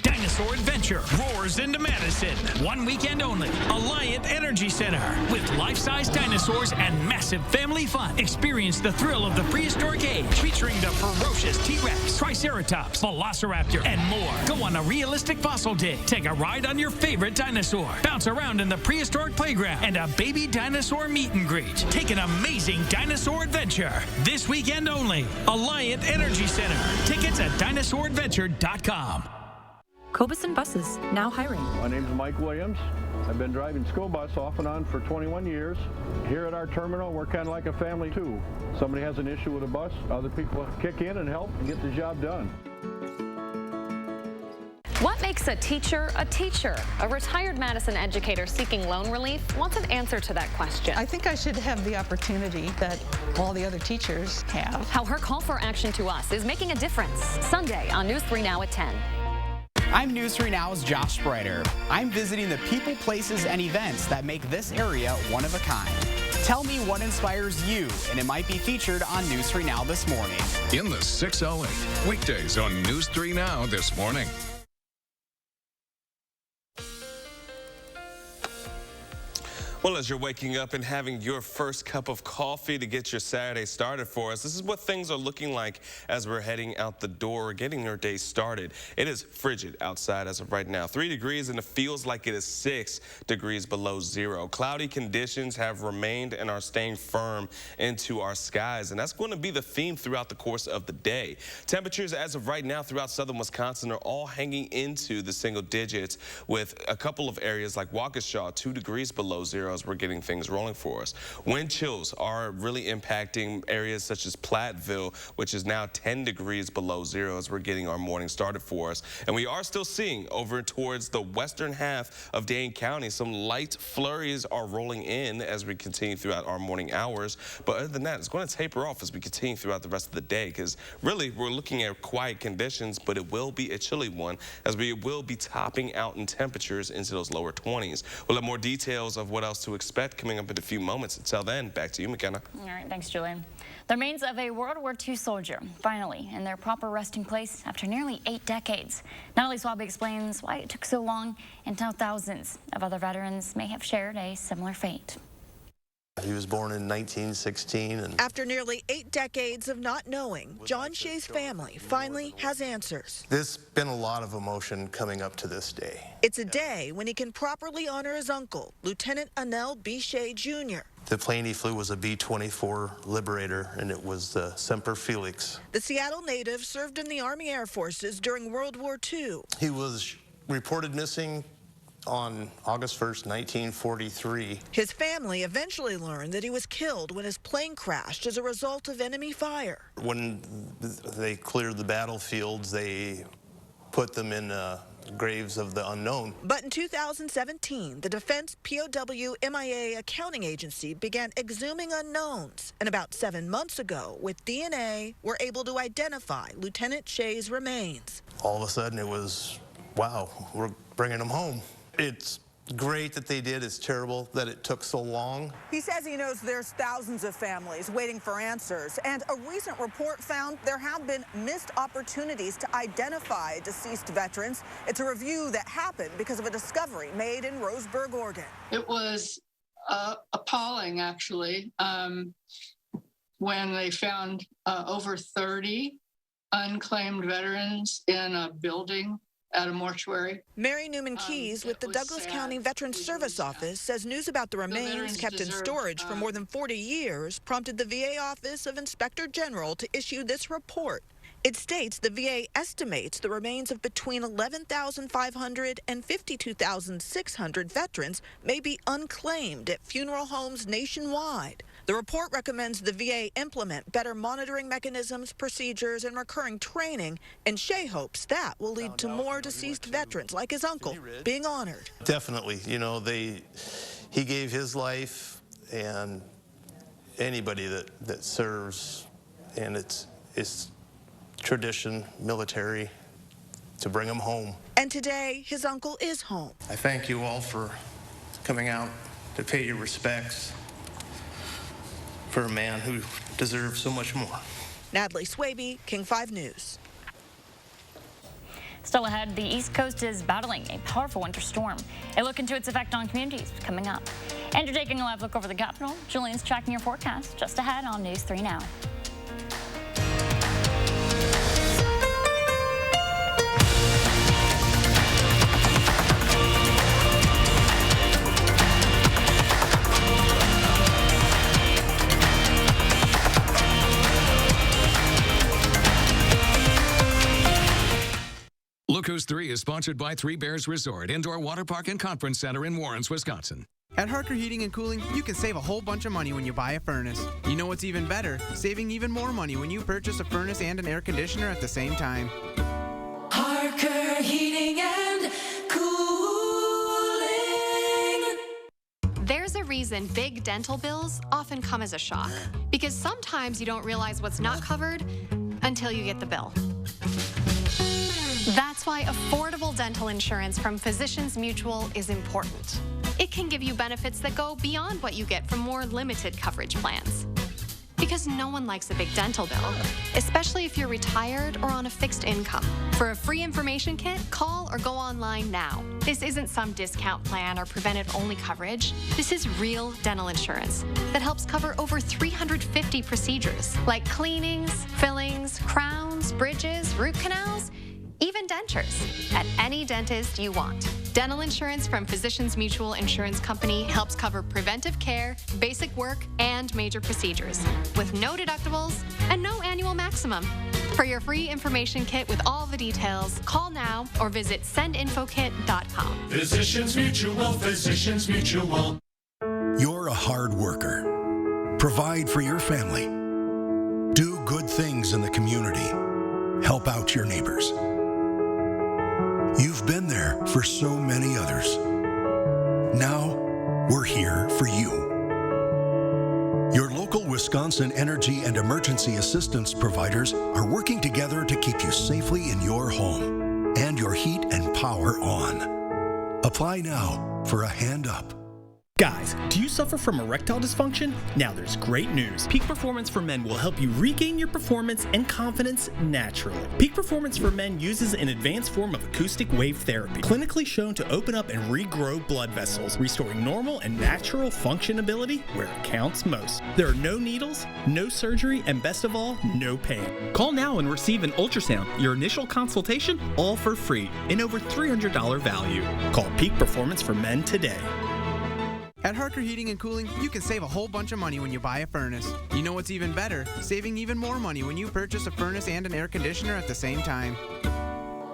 Dinosaur Adventure roars into Madison. One weekend only. Alliant Energy Center. With life-size dinosaurs and massive family fun. Experience the thrill of the prehistoric age. Featuring the ferocious T-Rex, Triceratops, Velociraptor, and more. Go on a realistic fossil dig. Take a ride on your favorite dinosaur. Bounce around in the prehistoric playground. And a baby dinosaur meet and greet. Take an amazing dinosaur adventure. This weekend only. Alliant Energy Center. Tickets at dinosauradventure.com. Cobuson Buses, now hiring. My name's Mike Williams. I've been driving school bus off and on for 21 years. Here at our terminal, we're kind of like a family too. Somebody has an issue with a bus, other people kick in and help and get the job done. What makes a teacher a teacher? A retired Madison educator seeking loan relief wants an answer to that question. I think I should have the opportunity that all the other teachers have. How her call for action to us is making a difference. Sunday on News 3 Now at 10. I'm News 3 Now's Josh Spreiter. I'm visiting the people, places, and events that make this area one of a kind. Tell me what inspires you, and it might be featured on News 3 Now this morning. In the 608, weekdays on News 3 Now this morning. Well, as you're waking up and having your first cup of coffee to get your Saturday started for us, this is what things are looking like as we're heading out the door, getting your day started. It is frigid outside as of right now, 3 degrees, and it feels like it is 6 degrees below zero. Cloudy conditions have remained and are staying firm into our skies, and that's going to be the theme throughout the course of the day. Temperatures as of right now throughout southern Wisconsin are all hanging into the single digits, with a couple of areas like Waukesha 2 degrees below zero as we're getting things rolling for us. Wind chills are really impacting areas such as Platteville, which is now 10 degrees below zero as we're getting our morning started for us. And we are still seeing over towards the western half of Dane County, some light flurries are rolling in as we continue throughout our morning hours. But other than that, it's going to taper off as we continue throughout the rest of the day, because really we're looking at quiet conditions, but it will be a chilly one as we will be topping out in temperatures into those lower 20s. We'll have more details of what else to expect coming up in a few moments. Until then, back to you, McKenna. All right, thanks, Julian. The remains of a World War II soldier, finally in their proper resting place after nearly 8 decades. Natalie Swaby explains why it took so long and how thousands of other veterans may have shared a similar fate. He was born in 1916. And after nearly 8 decades of not knowing, John Shea's family finally has answers. There's been a lot of emotion coming up to this day. It's a day when he can properly honor his uncle, Lieutenant Anel B. Shea Jr. The plane he flew was a B-24 Liberator, and it was the Semper Felix. The Seattle native served in the Army Air Forces during World War II. He was reported missing on August 1st, 1943. His family eventually learned that he was killed when his plane crashed as a result of enemy fire. When they cleared the battlefields, they put them in graves of the unknown. But in 2017, the Defense POW MIA Accounting Agency began exhuming unknowns. And about 7 months ago, with DNA, were able to identify Lieutenant Shea's remains. All of a sudden it was, wow, we're bringing them home. It's great that they did. It's terrible that it took so long. He says he knows there's thousands of families waiting for answers, and a recent report found there have been missed opportunities to identify deceased veterans. It's a review that happened because of a discovery made in Roseburg, Oregon. It was appalling, actually, when they found over 30 unclaimed veterans in a building at a mortuary. Mary Newman Keys with the Douglas County Veterans Service Office says news about the remains kept in storage for more than 40 years prompted the VA Office of Inspector General to issue this report. It states the VA estimates the remains of between 11,500 and 52,600 veterans may be unclaimed at funeral homes nationwide. The report recommends the VA implement better monitoring mechanisms, procedures, and recurring training, and Shea hopes that will lead to more deceased veterans like his uncle being honored. Definitely, you know, he gave his life, and anybody that serves, and it's tradition, military, to bring them home. And today, his uncle is home. I thank you all for coming out to pay your respects for a man who deserves so much more. Natalie Swaby, King 5 News. Still ahead, the East Coast is battling a powerful winter storm. A look into its effect on communities coming up. And you're taking a live look over the Capitol. Julian's tracking your forecast just ahead on News 3 Now. Look Who's 3 is sponsored by Three Bears Resort, Indoor Water Park and Conference Center in Warrens, Wisconsin. At Harker Heating and Cooling, you can save a whole bunch of money when you buy a furnace. You know what's even better? Saving even more money when you purchase a furnace and an air conditioner at the same time. Harker Heating and Cooling. There's a reason big dental bills often come as a shock, because sometimes you don't realize what's not covered until you get the bill. That's why affordable dental insurance from Physicians Mutual is important. It can give you benefits that go beyond what you get from more limited coverage plans. Because no one likes a big dental bill, especially if you're retired or on a fixed income. For a free information kit, call or go online now. This isn't some discount plan or preventive-only coverage. This is real dental insurance that helps cover over 350 procedures, like cleanings, fillings, crowns, bridges, root canals, even dentures, at any dentist you want. Dental insurance from Physicians Mutual Insurance Company helps cover preventive care, basic work, and major procedures, with no deductibles and no annual maximum. For your free information kit with all the details, call now or visit sendinfokit.com. Physicians Mutual, Physicians Mutual. You're a hard worker. Provide for your family. Do good things in the community. Help out your neighbors. You've been there for so many others. Now, we're here for you. Your local Wisconsin energy and emergency assistance providers are working together to keep you safely in your home and your heat and power on. Apply now for a hand up. Guys, do you suffer from erectile dysfunction? Now there's great news. Peak Performance for Men will help you regain your performance and confidence naturally. Peak Performance for Men uses an advanced form of acoustic wave therapy, clinically shown to open up and regrow blood vessels, restoring normal and natural functionability where it counts most. There are no needles, no surgery, and best of all, no pain. Call now and receive an ultrasound, your initial consultation, all for free, and over $300 value. Call Peak Performance for Men today. At Harker Heating and Cooling, you can save a whole bunch of money when you buy a furnace. You know what's even better? Saving even more money when you purchase a furnace and an air conditioner at the same time.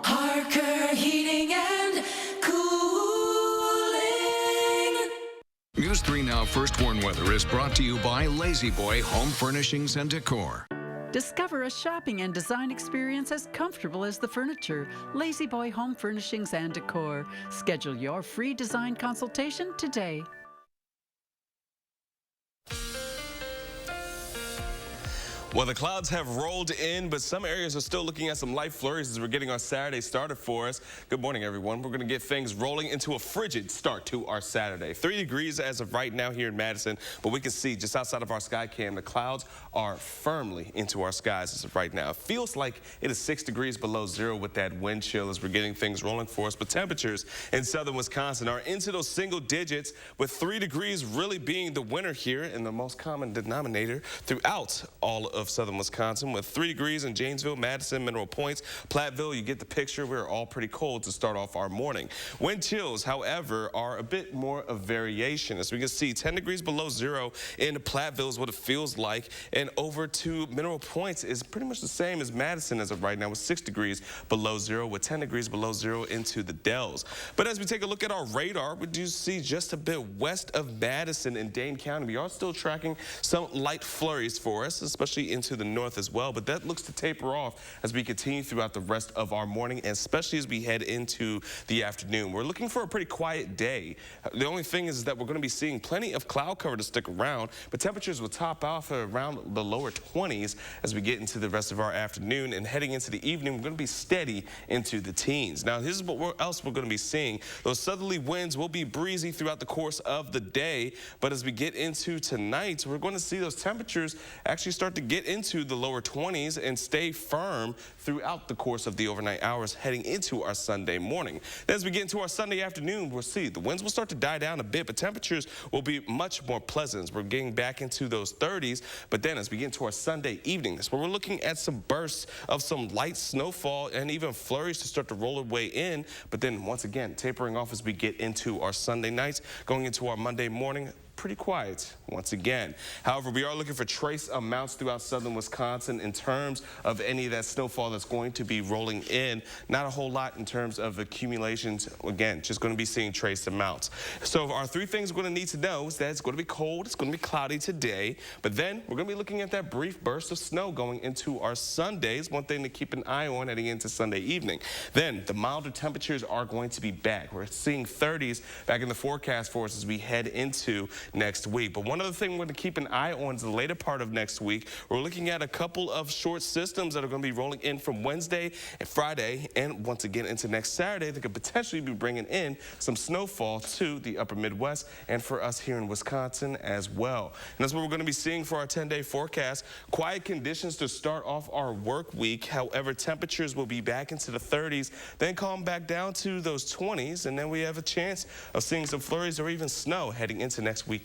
Harker Heating and Cooling. News 3 Now First Warn Weather is brought to you by Lazy Boy Home Furnishings and Decor. Discover a shopping and design experience as comfortable as the furniture. Lazy Boy Home Furnishings and Decor. Schedule your free design consultation today. Well, the clouds have rolled in, but some areas are still looking at some light flurries as we're getting our Saturday started for us. Good morning, everyone. We're going to get things rolling into a frigid start to our Saturday. 3 degrees as of right now here in Madison, but we can see just outside of our sky cam, the clouds are firmly into our skies as of right now. It feels like it is 6 degrees below zero with that wind chill as we're getting things rolling for us, but temperatures in southern Wisconsin are into those single digits, with 3 degrees really being the winner here and the most common denominator throughout all of southern Wisconsin, with 3 degrees in Janesville, Madison, Mineral Points, Platteville. You get the picture. We're all pretty cold to start off our morning. Wind chills, however, are a bit more of variation. As we can see, 10 degrees below zero in Platteville is what it feels like, and over to Mineral Points is pretty much the same as Madison as of right now, with 6 degrees below zero, with 10 degrees below zero into the Dells. But as we take a look at our radar, we do see just a bit west of Madison in Dane County. We are still tracking some light flurries for us, especially into the north as well, but that looks to taper off as we continue throughout the rest of our morning, and especially as we head into the afternoon. We're looking for a pretty quiet day. The only thing is that we're going to be seeing plenty of cloud cover to stick around, but temperatures will top off around the lower 20s as we get into the rest of our afternoon, and heading into the evening, we're going to be steady into the teens. Now, here's what else we're going to be seeing. Those southerly winds will be breezy throughout the course of the day, but as we get into tonight, we're going to see those temperatures actually start to get into the lower 20s and stay firm throughout the course of the overnight hours heading into our Sunday morning. Then as we get into our Sunday afternoon, we'll see the winds will start to die down a bit, but temperatures will be much more pleasant. We're getting back into those 30s, but then as we get into our Sunday evening, that's where we're looking at some bursts of some light snowfall and even flurries to start to roll their way in, but then once again tapering off as we get into our Sunday nights, going into our Monday morning. Pretty quiet once again. However, we are looking for trace amounts throughout southern Wisconsin in terms of any of that snowfall that's going to be rolling in. Not a whole lot in terms of accumulations. Again, just going to be seeing trace amounts. So our 3 things we're going to need to know is that it's going to be cold, it's going to be cloudy today, but then we're going to be looking at that brief burst of snow going into our Sundays. One thing to keep an eye on heading into Sunday evening. Then the milder temperatures are going to be back. We're seeing 30s back in the forecast for us as we head into next week. But one other thing we're going to keep an eye on is the later part of next week. We're looking at a couple of short systems that are going to be rolling in from Wednesday and Friday, and once again into next Saturday, that could potentially be bringing in some snowfall to the upper Midwest and for us here in Wisconsin as well. And that's what we're going to be seeing for our 10-day forecast. Quiet conditions to start off our work week. However, temperatures will be back into the 30s, then calm back down to those 20s, and then we have a chance of seeing some flurries or even snow heading into next weekend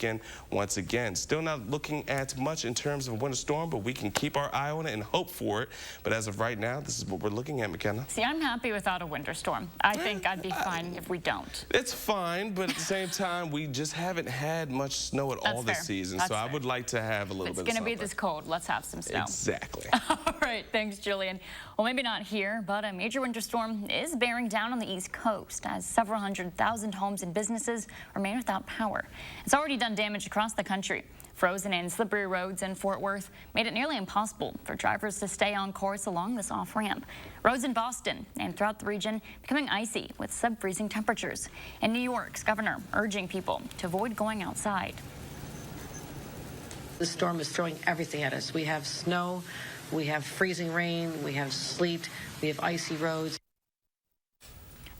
once again. Still not looking at much in terms of a winter storm, but we can keep our eye on it and hope for it. But as of right now, this is what we're looking at, McKenna. See, I'm happy without a winter storm. I think I'd be fine if we don't. It's fine, but at the same time, we just haven't had much snow at all this season. So I would like to have a little bit of something. It's going to be this cold. Let's have some snow. Exactly. All right. Thanks, Julian. Well, maybe not here, but a major winter storm is bearing down on the East Coast as several 100,000 homes and businesses remain without power. It's already done damage across the country. Frozen and slippery roads in Fort Worth made it nearly impossible for drivers to stay on course along this off-ramp. Roads in Boston and throughout the region becoming icy with sub-freezing temperatures. And New York's governor urging people to avoid going outside. The storm is throwing everything at us. We have snow, we have freezing rain, we have sleet, we have icy roads.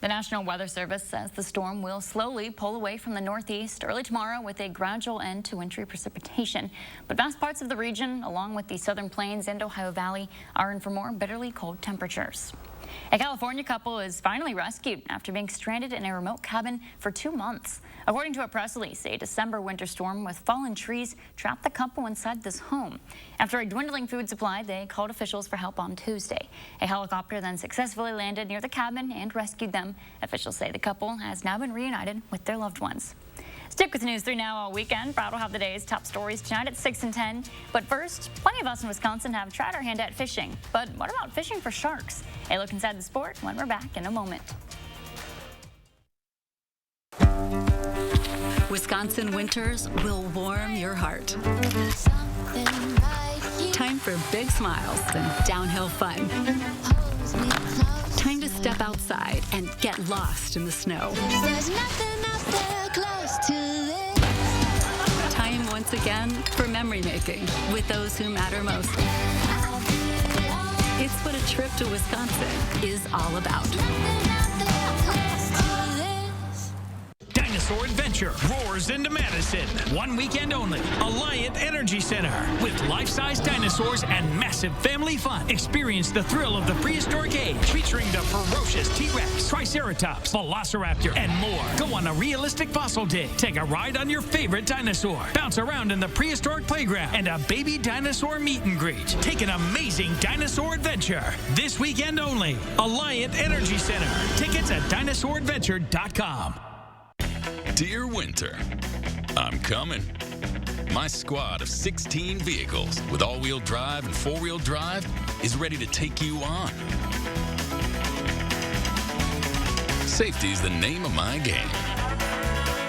The National Weather Service says the storm will slowly pull away from the northeast early tomorrow with a gradual end to wintry precipitation. But vast parts of the region, along with the southern plains and Ohio Valley, are in for more bitterly cold temperatures. A California couple is finally rescued after being stranded in a remote cabin for 2 months. According to a press release, a December winter storm with fallen trees trapped the couple inside this home. After a dwindling food supply, they called officials for help on Tuesday. A helicopter then successfully landed near the cabin and rescued them. Officials say the couple has now been reunited with their loved ones. Stick with News 3 Now all weekend. Brad will have the day's top stories tonight at 6 and 10. But first, plenty of us in Wisconsin have tried our hand at fishing. But what about fishing for sharks? A look inside the sport when we're back in a moment. Wisconsin winters will warm your heart. Time for big smiles and downhill fun. Time to step outside and get lost in the snow. There's nothing out there close to this. Time once again for memory making with those who matter most. It's what a trip to Wisconsin is all about. Dinosaur Adventure roars into Madison. One weekend only. Alliant Energy Center. With life-size dinosaurs and massive family fun. Experience the thrill of the prehistoric age. Featuring the ferocious T-Rex, Triceratops, Velociraptor, and more. Go on a realistic fossil dig. Take a ride on your favorite dinosaur. Bounce around in the prehistoric playground. And a baby dinosaur meet and greet. Take an amazing dinosaur adventure. This weekend only. Alliant Energy Center. Tickets at dinosauradventure.com. Dear Winter, I'm coming. My squad of 16 vehicles with all-wheel drive and four-wheel drive is ready to take you on. Safety's the name of my game.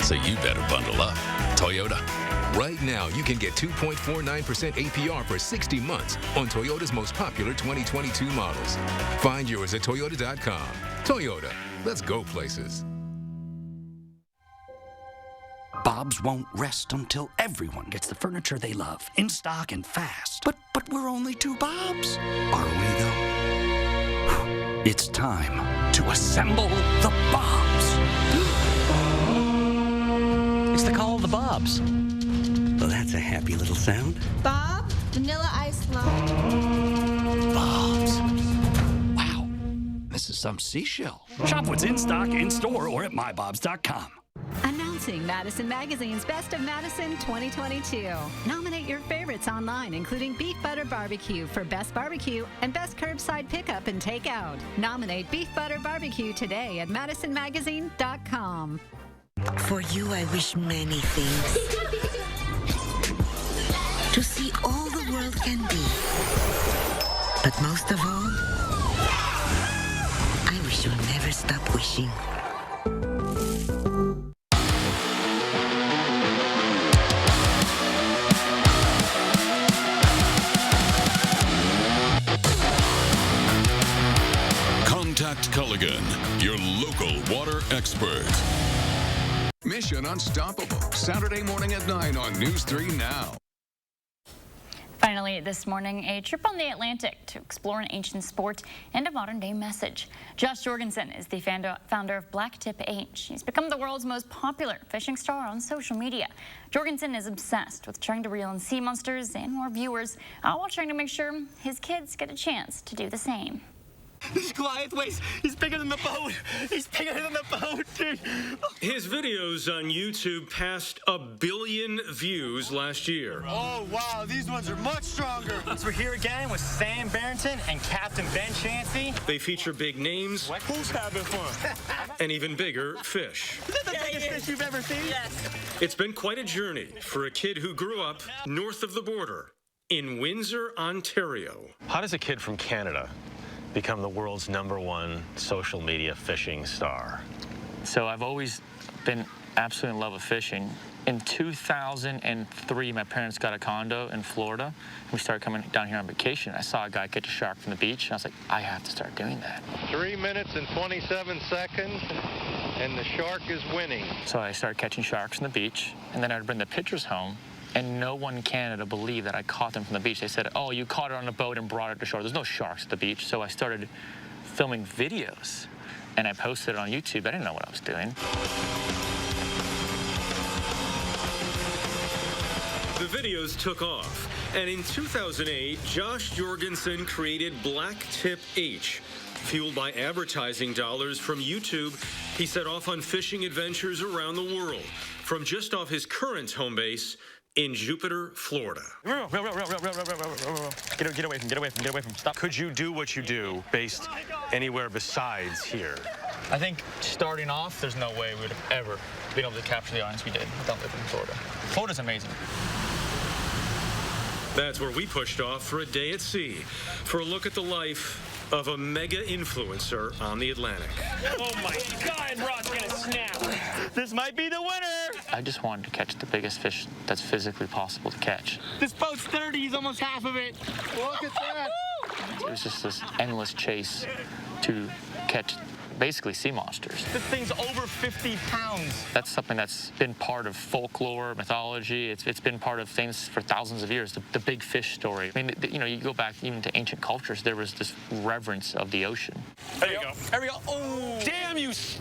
So you better bundle up. Toyota. Right now, you can get 2.49% APR for 60 months on Toyota's most popular 2022 models. Find yours at Toyota.com. Toyota, let's go places. Bob's won't rest until everyone gets the furniture they love, in stock and fast. But we're only two Bobs. Are we, though? It's time to assemble the Bobs. It's the call of the Bobs. Well, that's a happy little sound. Bob, vanilla ice latte. Bobs. Wow, this is some seashell. Shop what's in stock, in store, or at mybobs.com. Announcing Madison Magazine's Best of Madison 2022. Nominate your favorites online, including Beef Butter Barbecue for Best Barbecue and Best Curbside Pickup and Takeout. Nominate Beef Butter Barbecue today at madisonmagazine.com. For you, I wish many things. To see all the world can be. But most of all, I wish you'll never stop wishing. Contact Culligan, your local water expert. Mission Unstoppable, Saturday morning at 9 on News 3 Now. Finally, this morning, a trip on the Atlantic to explore an ancient sport and a modern-day message. Josh Jorgensen is the founder of Blacktip H. He's become the world's most popular fishing star on social media. Jorgensen is obsessed with trying to reel in sea monsters and more viewers, while trying to make sure his kids get a chance to do the same. This Goliath weighs, he's bigger than the boat. He's bigger than the boat, dude. His videos on YouTube passed 1 billion views last year. Oh, wow, these ones are much stronger. So we're here again with Sam Barrington and Captain Ben Chansey. They feature big names. Who's having fun? And even bigger fish. Is that the biggest fish you've ever seen? Yes. It's been quite a journey for a kid who grew up north of the border in Windsor, Ontario. How does a kid from Canada become the world's #1 social media fishing star? So I've always been absolutely in love with fishing. In 2003, my parents got a condo in Florida. We started coming down here on vacation. I saw a guy catch a shark from the beach, and I was like, I have to start doing that. 3 minutes and 27 seconds, and the shark is winning. So I started catching sharks on the beach, and then I'd bring the pictures home, and no one in Canada believed that I caught them from the beach. They said, oh, you caught it on a boat and brought it to shore. There's no sharks at the beach. So I started filming videos, and I posted it on YouTube. I didn't know what I was doing. The videos took off, and in 2008, Josh Jorgensen created Blacktip H. Fueled by advertising dollars from YouTube, he set off on fishing adventures around the world, from just off his current home base in Jupiter, Florida. Get away from, stop. Could you do what you do based anywhere besides here? I think starting off, there's no way we would have ever been able to capture the audience we did without living in Florida. Florida's amazing. That's where we pushed off for a day at sea, for a look at the life of a mega influencer on the Atlantic. Oh my God, Rod's gonna snap. This might be the winner. I just wanted to catch the biggest fish that's physically possible to catch. This boat's 30. He's almost half of it. Look at that. It was just this endless chase to catch basically sea monsters. This thing's over 50 pounds. That's something that's been part of folklore, mythology. It's been part of things for thousands of years, the big fish story. I mean, you know, you go back even to ancient cultures, there was this reverence of the ocean. There you go. There we go. Oh, damn you. It's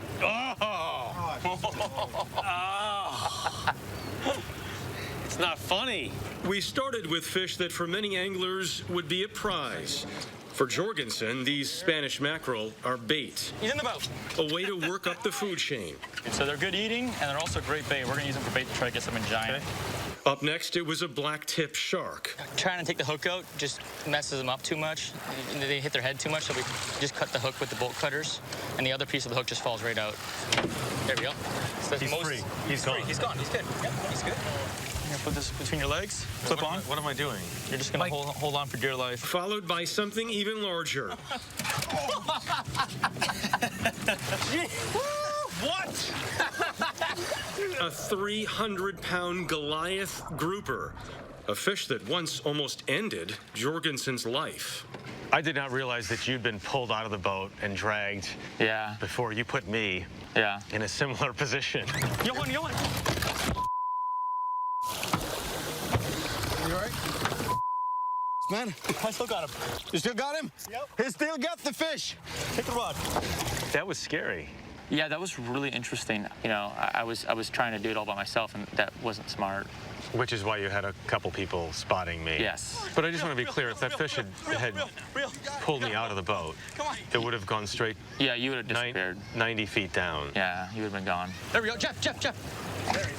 not funny. We started with fish that for many anglers would be a prize. For Jorgensen, these Spanish mackerel are bait. He's in the boat. A way to work up the food chain. So they're good eating, and they're also great bait. We're going to use them for bait to try to get something giant. Okay. Up next, it was a black-tip shark. Trying to take the hook out just messes them up too much. They hit their head too much, so we just cut the hook with the bolt cutters, and the other piece of the hook just falls right out. There we go. So He's free. He's gone. He's gone. He's good. Yep, he's good. You're gonna put this between your legs, flip on. What am I doing? You're just gonna hold on for dear life. Followed by something even larger. What? A 300-pound Goliath grouper. A fish that once almost ended Jorgensen's life. I did not realize that you'd been pulled out of the boat and dragged before you put me in a similar position. Johan. You all right? Man, I still got him. You still got him? Yep. He still got the fish. Take the rod. That was scary. Yeah, that was really interesting. You know, I was trying to do it all by myself, and that wasn't smart. Which is why you had a couple people spotting me. Yes. But I just want to be clear, if that fish had pulled me out of the boat, it would have gone straight. Yeah, you would have disappeared. 90 feet down. Yeah, you would have been gone. There we go. Jeff.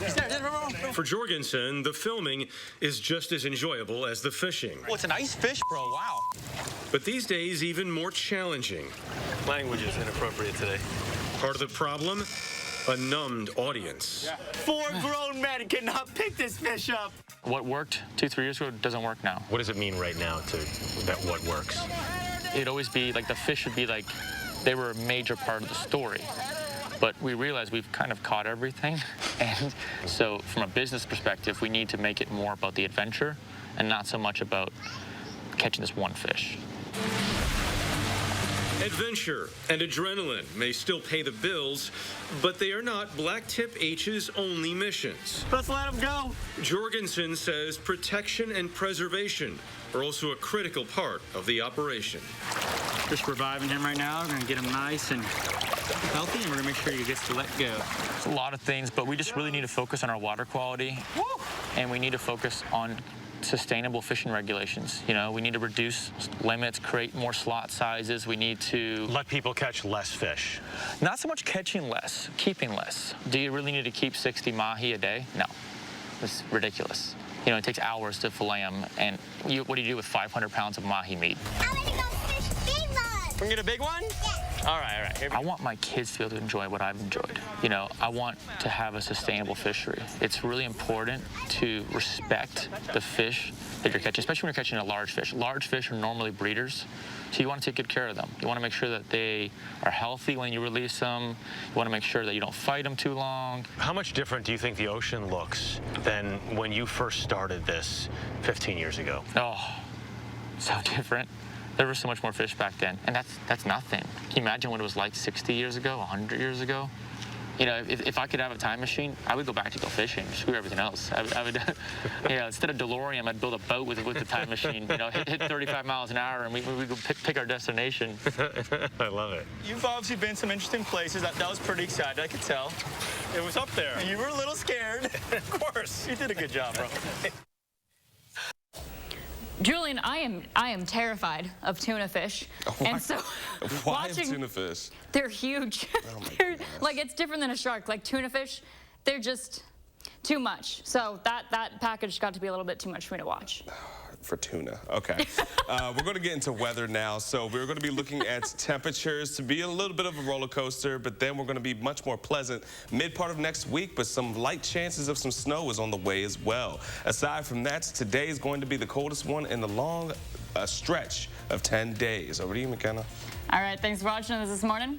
He's there. For Jorgensen, the filming is just as enjoyable as the fishing. Oh, it's a nice fish, bro. Wow. But these days, even more challenging. Language is inappropriate today. Part of the problem? A numbed audience. 4 grown men cannot pick this fish up. What worked 2-3 years ago doesn't work now. What does it mean right now that what works? It'd always be like the fish would be like they were a major part of the story. But we realize we've kind of caught everything. And so from a business perspective, we need to make it more about the adventure and not so much about catching this one fish. Adventure and adrenaline may still pay the bills, but they are not Blacktip H's only missions. Let's let him go. Jorgensen says protection and preservation are also a critical part of the operation. Just reviving him right now. We're going to get him nice and healthy, and we're going to make sure he gets to let go. It's a lot of things, but we just really need to focus on our water quality. Woo! And we need to focus on sustainable fishing regulations. You know, we need to reduce limits, create more slot sizes. We need to let people catch less fish. Not so much catching less, keeping less. Do you really need to keep 60 mahi a day? No, it's ridiculous. You know, it takes hours to fillet them, and what do you do with 500 pounds of mahi meat? I'm gonna go fish big one. Can we get a big one? Yeah. All right. I want my kids to be able to enjoy what I've enjoyed. You know, I want to have a sustainable fishery. It's really important to respect the fish that you're catching, especially when you're catching a large fish. Large fish are normally breeders, so you want to take good care of them. You want to make sure that they are healthy when you release them. You want to make sure that you don't fight them too long. How much different do you think the ocean looks than when you first started this 15 years ago? Oh, so different. There was so much more fish back then, and that's nothing. Can you imagine what it was like 60 years ago, 100 years ago? You know, if I could have a time machine, I would go back to go fishing, screw everything else. I would, you know, instead of DeLorean, I'd build a boat with the time machine. You know, hit 35 miles an hour, and we go pick our destination. I love it. You've obviously been some interesting places. That was pretty exciting, I could tell. It was up there. And you were a little scared. Of course. You did a good job, bro. Julian, I am terrified of tuna fish. Why? And so Why of tuna fish? They're huge. They're, like, it's different than a shark. Like tuna fish, they're just too much. So that package got to be a little bit too much for me to watch. For tuna. Okay. We're going to get into weather now. So we're going to be looking at temperatures to be a little bit of a roller coaster, but then we're going to be much more pleasant mid part of next week, but some light chances of some snow is on the way as well. Aside from that, today is going to be the coldest one in the long stretch of 10 days. Over to you, McKenna. All right, thanks for watching us this morning.